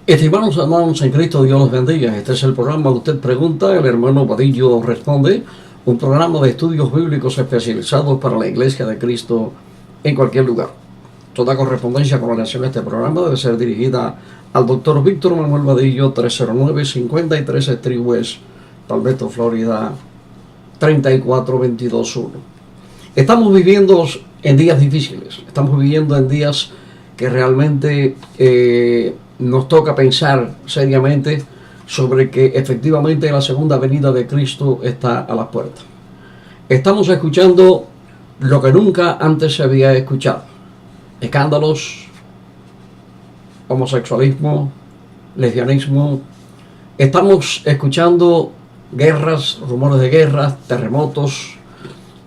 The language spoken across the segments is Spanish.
Estimados hermanos en Cristo, Dios los bendiga. Este es el programa Usted Pregunta, el hermano Vadillo Responde, un programa de estudios bíblicos especializados para la Iglesia de Cristo en cualquier lugar. Toda correspondencia con relación a este programa debe ser dirigida al doctor Víctor Manuel Vadillo, 309-53 Street West, Palmetto, Florida, 34221. Estamos viviendo en días difíciles, estamos viviendo en días que realmente nos toca pensar seriamente sobre que efectivamente la segunda venida de Cristo está a las puertas. Estamos escuchando lo que nunca antes se había escuchado: escándalos, homosexualismo, lesbianismo. Estamos escuchando guerras, rumores de guerras, terremotos.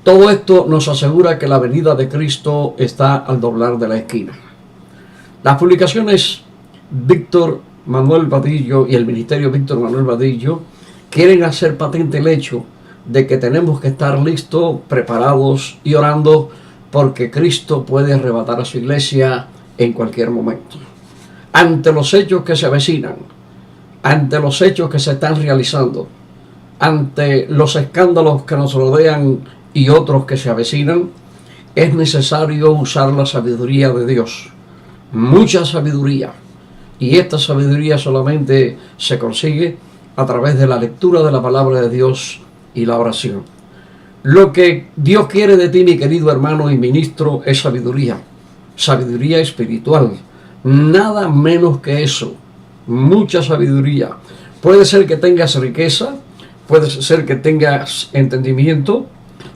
Todo esto nos asegura que la venida de Cristo está al doblar de la esquina. Las publicaciones Víctor Manuel Vadillo y el ministerio Víctor Manuel Vadillo quieren hacer patente el hecho de que tenemos que estar listos, preparados y orando, porque Cristo puede arrebatar a su iglesia en cualquier momento. Ante los hechos que se avecinan, ante los hechos que se están realizando, ante los escándalos que nos rodean y otros que se avecinan, es necesario usar la sabiduría de Dios, mucha sabiduría. Y esta sabiduría solamente se consigue a través de la lectura de la palabra de Dios y la oración. Lo que Dios quiere de ti, mi querido hermano y ministro, es sabiduría. Sabiduría espiritual. Nada menos que eso. Mucha sabiduría. Puede ser que tengas riqueza, puede ser que tengas entendimiento.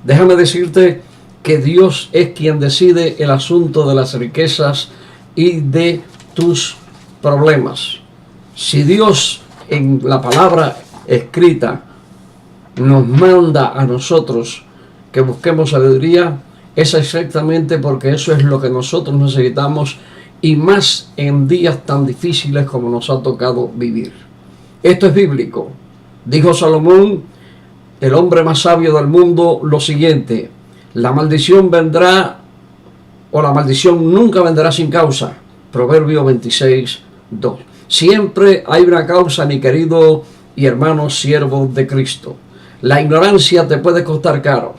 Déjame decirte que Dios es quien decide el asunto de las riquezas y de tus problemas. Si Dios en la palabra escrita nos manda a nosotros que busquemos sabiduría, es exactamente porque eso es lo que nosotros necesitamos, y más en días tan difíciles como nos ha tocado vivir. Esto es bíblico. Dijo Salomón, el hombre más sabio del mundo, lo siguiente: la maldición vendrá, o la maldición nunca vendrá sin causa. Proverbio 26:2. Siempre hay una causa, mi querido y hermano siervo de Cristo. La ignorancia te puede costar caro.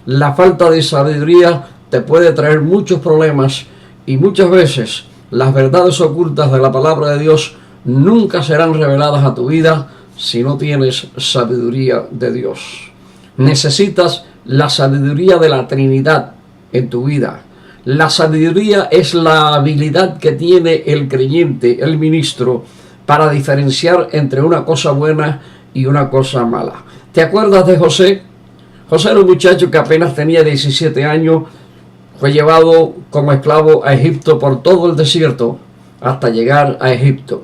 La falta de sabiduría te puede traer muchos problemas, y muchas veces las verdades ocultas de la palabra de Dios nunca serán reveladas a tu vida si no tienes sabiduría de Dios. Necesitas la sabiduría de la Trinidad en tu vida. La sabiduría es la habilidad que tiene el creyente, el ministro, para diferenciar entre una cosa buena y una cosa mala. ¿Te acuerdas de José? José era un muchacho que apenas tenía 17 años, fue llevado como esclavo a Egipto por todo el desierto hasta llegar a Egipto.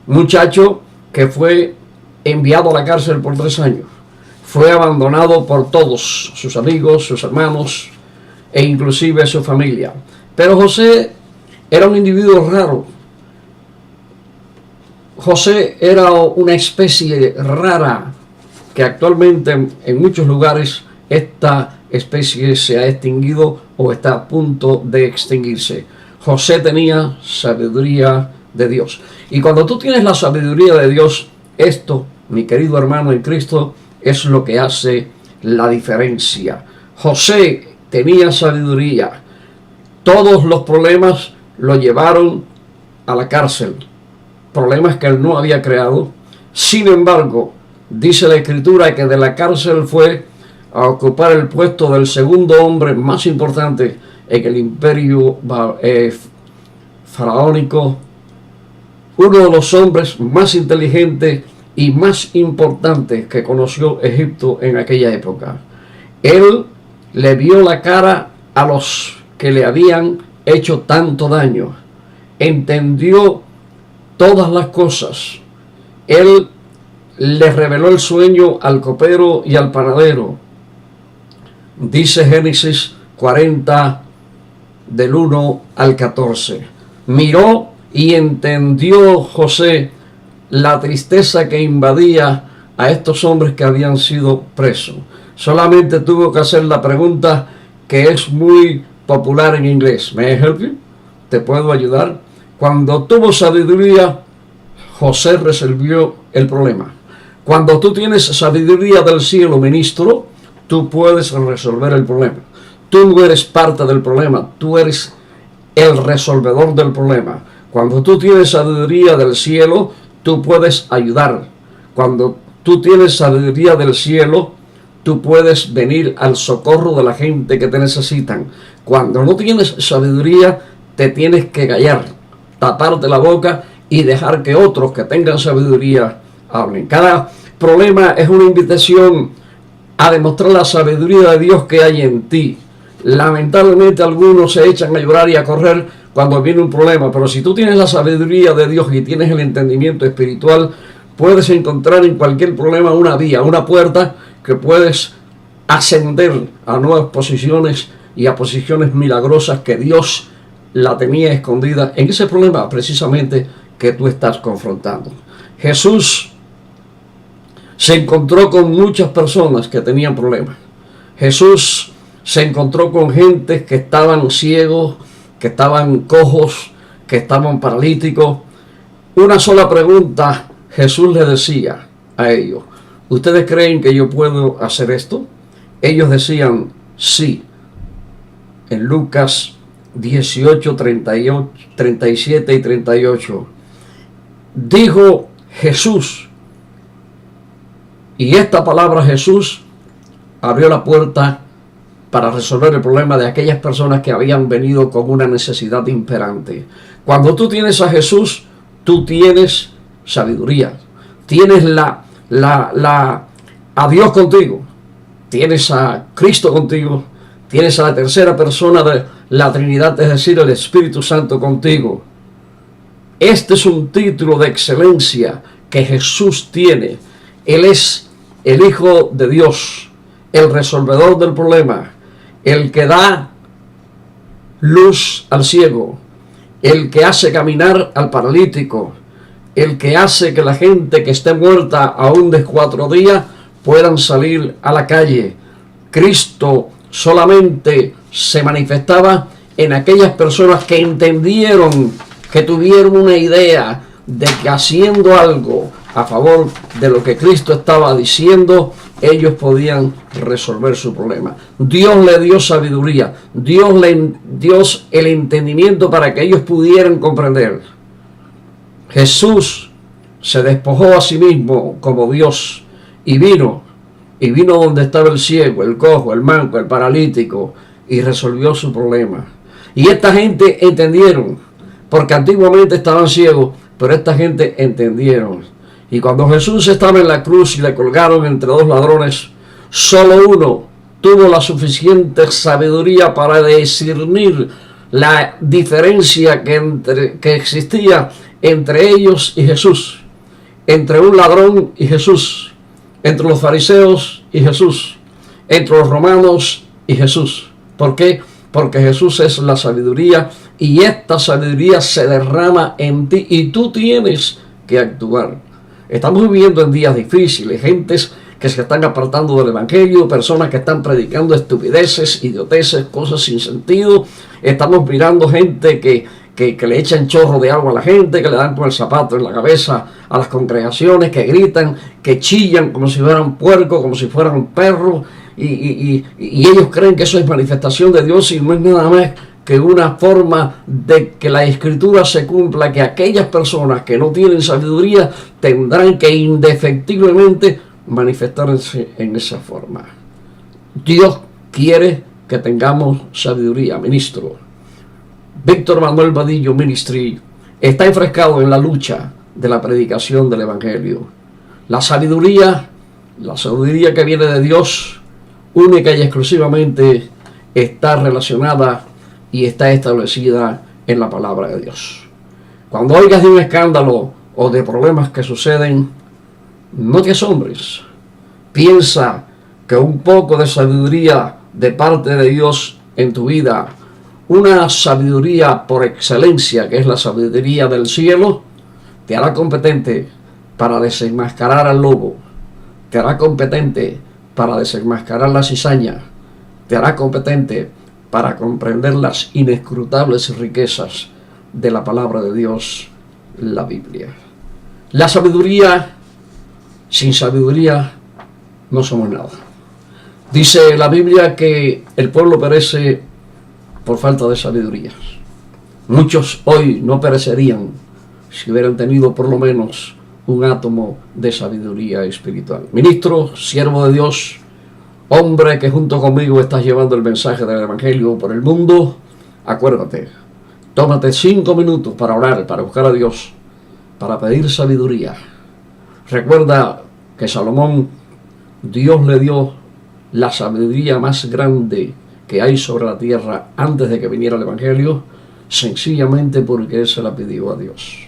Muchacho que fue enviado a la cárcel por 3 años. Fue abandonado por todos, sus amigos, sus hermanos, e inclusive su familia. Pero José era un individuo raro. José era una especie rara, que actualmente en muchos lugares esta especie se ha extinguido o está a punto de extinguirse. José tenía sabiduría de Dios. Y cuando tú tienes la sabiduría de Dios, esto, mi querido hermano en Cristo, es lo que hace la diferencia. José tenía sabiduría. Todos los problemas lo llevaron a la cárcel, problemas que él no había creado. Sin embargo, dice la Escritura que de la cárcel fue a ocupar el puesto del segundo hombre más importante en el imperio faraónico, uno de los hombres más inteligentes y más importantes que conoció Egipto en aquella época. Él le vio la cara a los que le habían hecho tanto daño. Entendió todas las cosas. Él le reveló el sueño al copero y al panadero. Dice Génesis 40, del 1 al 14. Miró y entendió José la tristeza que invadía a estos hombres que habían sido presos. Solamente tuvo que hacer la pregunta que es muy popular en inglés: ¿May I help you? ¿Te puedo ayudar? Cuando tuvo sabiduría, José resolvió el problema. Cuando tú tienes sabiduría del cielo, ministro, tú puedes resolver el problema. Tú no eres parte del problema, tú eres el resolvedor del problema. Cuando tú tienes sabiduría del cielo, tú puedes ayudar. Cuando tú tienes sabiduría del cielo, tú puedes venir al socorro de la gente que te necesitan. Cuando no tienes sabiduría, te tienes que callar, taparte la boca y dejar que otros que tengan sabiduría hablen. Cada problema es una invitación a demostrar la sabiduría de Dios que hay en ti. Lamentablemente algunos se echan a llorar y a correr cuando viene un problema, pero si tú tienes la sabiduría de Dios y tienes el entendimiento espiritual, puedes encontrar en cualquier problema una vía, una puerta que puedes ascender a nuevas posiciones y a posiciones milagrosas que Dios la tenía escondida en ese problema precisamente que tú estás confrontando. Jesús se encontró con muchas personas que tenían problemas. Jesús se encontró con gente que estaban ciegos, que estaban cojos, que estaban paralíticos. Una sola pregunta Jesús le decía a ellos: ¿ustedes creen que yo puedo hacer esto? Ellos decían sí. En Lucas 18, 38, 37 y 38 dijo Jesús, y esta palabra Jesús abrió la puerta para resolver el problema de aquellas personas que habían venido con una necesidad imperante. Cuando tú tienes a Jesús, tú tienes sabiduría, tienes a Dios contigo, tienes a Cristo contigo, tienes a la tercera persona de la Trinidad, es decir, el Espíritu Santo contigo. Este es un título de excelencia que Jesús tiene. Él es el Hijo de Dios, el resolvedor del problema, el que da luz al ciego, el que hace caminar al paralítico, el que hace que la gente que esté muerta aún de 4 días puedan salir a la calle. Cristo solamente se manifestaba en aquellas personas que entendieron, que tuvieron una idea de que haciendo algo a favor de lo que Cristo estaba diciendo, ellos podían resolver su problema. Dios le dio sabiduría, Dios le dio el entendimiento para que ellos pudieran comprender. Jesús se despojó a sí mismo como Dios y vino donde estaba el ciego, el cojo, el manco, el paralítico, y resolvió su problema. Y esta gente entendieron, porque antiguamente estaban ciegos, pero esta gente entendieron. Y cuando Jesús estaba en la cruz y le colgaron entre 2 ladrones, solo uno tuvo la suficiente sabiduría para discernir la diferencia que existía entre ellos y Jesús, entre un ladrón y Jesús, entre los fariseos y Jesús, entre los romanos y Jesús. ¿Por qué? Porque Jesús es la sabiduría y esta sabiduría se derrama en ti y tú tienes que actuar. Estamos viviendo en días difíciles, gentes que se están apartando del evangelio, personas que están predicando estupideces, idioteces, cosas sin sentido. Estamos mirando gente que le echan chorro de agua a la gente, que le dan con el zapato en la cabeza a las congregaciones, que gritan, que chillan como si fueran puercos, como si fueran perros, y ellos creen que eso es manifestación de Dios y no es nada más que una forma de que la escritura se cumpla, que aquellas personas que no tienen sabiduría tendrán que indefectiblemente manifestarse en esa forma. Dios quiere que tengamos sabiduría, ministro. Víctor Manuel Vadillo Ministry está enfrascado en la lucha de la predicación del evangelio. La sabiduría que viene de Dios, única y exclusivamente está relacionada y está establecida en la palabra de Dios. Cuando oigas de un escándalo o de problemas que suceden, no te asombres. Piensa que un poco de sabiduría de parte de Dios en tu vida, una sabiduría por excelencia, que es la sabiduría del cielo, te hará competente para desenmascarar al lobo, te hará competente para desenmascarar la cizaña, te hará competente para comprender las inescrutables riquezas de la palabra de Dios, la Biblia. La sabiduría, sin sabiduría no somos nada. Dice la Biblia que el pueblo perece por falta de sabiduría. Muchos hoy no perecerían si hubieran tenido por lo menos un átomo de sabiduría espiritual. Ministro, siervo de Dios, hombre que junto conmigo estás llevando el mensaje del Evangelio por el mundo, acuérdate, tómate 5 minutos para orar, para buscar a Dios, para pedir sabiduría. Recuerda que Salomón, Dios le dio la sabiduría más grande que hay sobre la tierra antes de que viniera el Evangelio, sencillamente porque él se la pidió a Dios.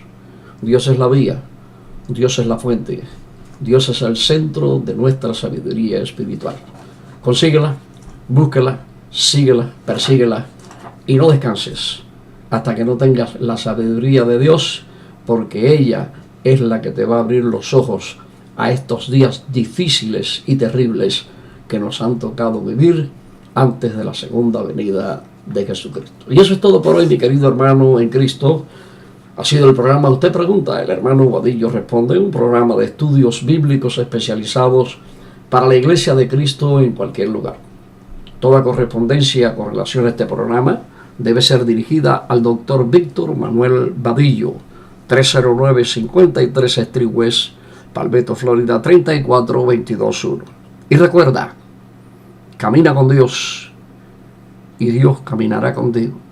Dios es la vía, Dios es la fuente, Dios es el centro de nuestra sabiduría espiritual. Consíguela, búsquela, síguela, persíguela y no descanses hasta que no tengas la sabiduría de Dios, porque ella es la que te va a abrir los ojos a estos días difíciles y terribles que nos han tocado vivir antes de la segunda venida de Jesucristo. Y eso es todo por hoy, mi querido hermano en Cristo. Ha sido el programa Usted Pregunta, el hermano Vadillo Responde, un programa de estudios bíblicos especializados para la Iglesia de Cristo en cualquier lugar. Toda correspondencia con relación a este programa debe ser dirigida al doctor Víctor Manuel Vadillo, 309 53 Street West, Palmetto, Florida 34221. Y recuerda, camina con Dios y Dios caminará contigo.